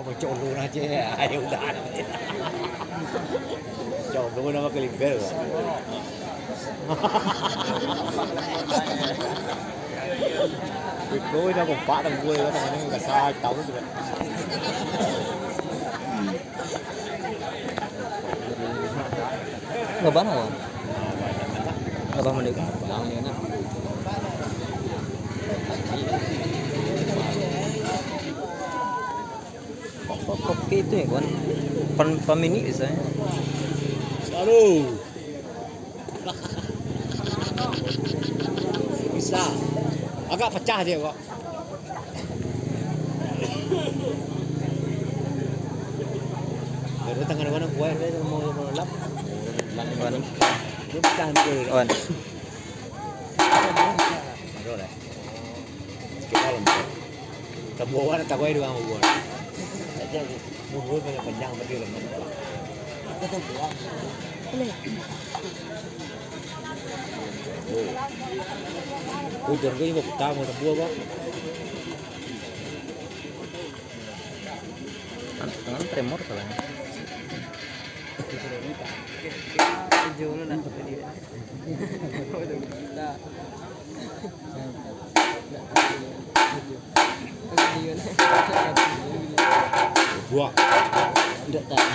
Cok lu aja ya, ayo udah. Cok lu nama kelinker. Gue nó còn phá thằng vui đó, thằng này nó sai tấu rồi. Nggak banget. Nggak menit. Kopi itu ya kan pemini biasanya. Aduh. Bisa. Agak pecah dia kok. Dari tangan mana gue dia mau lap. Wan. Dia pecah dia. Wan. Aduh lah. Kita lembut. Tabuan tak gue doang gue. Aja mulut banyak panjang berarti lembut. Kita buang. Hujan gue juga betah mau tebu kok. Tangan tremor soalnya. Buah. Tidak tahu.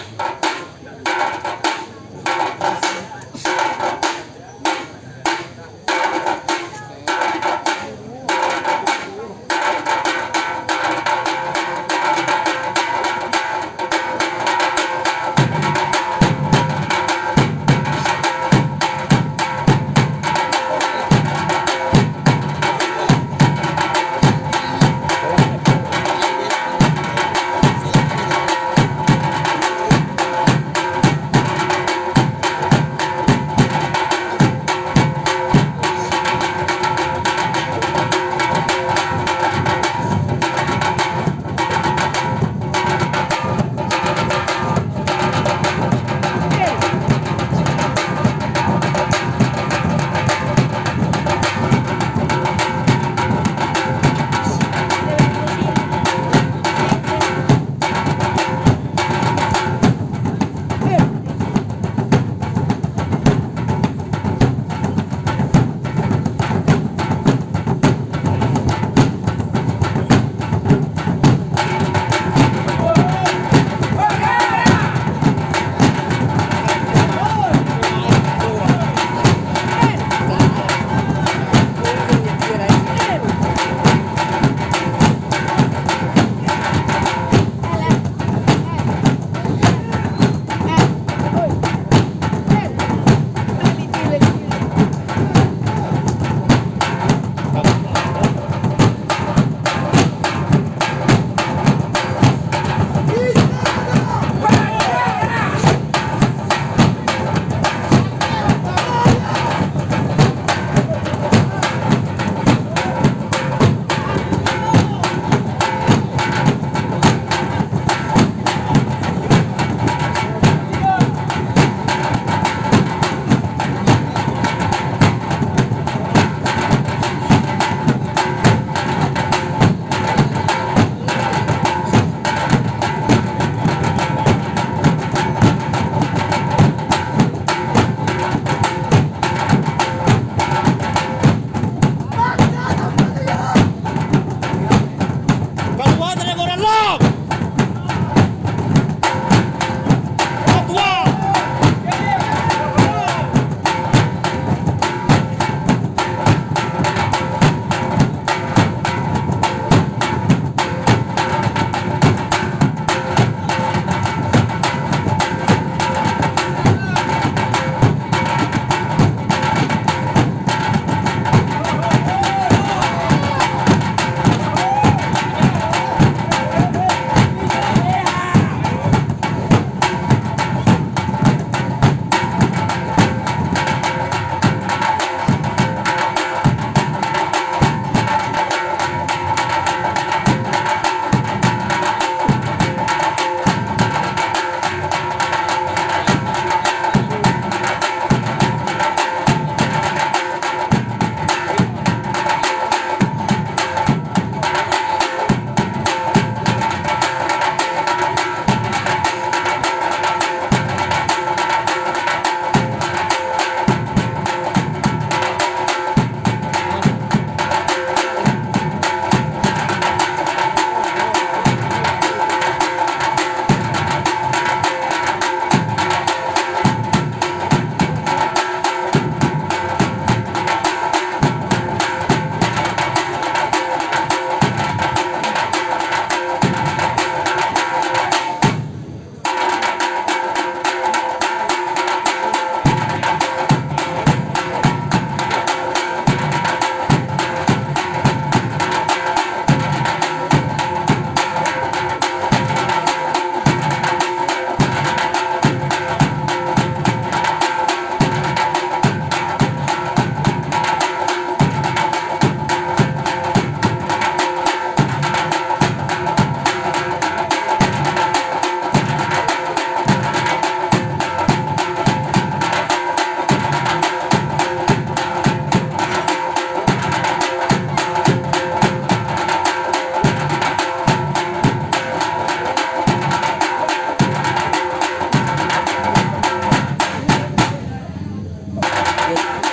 Lanjut.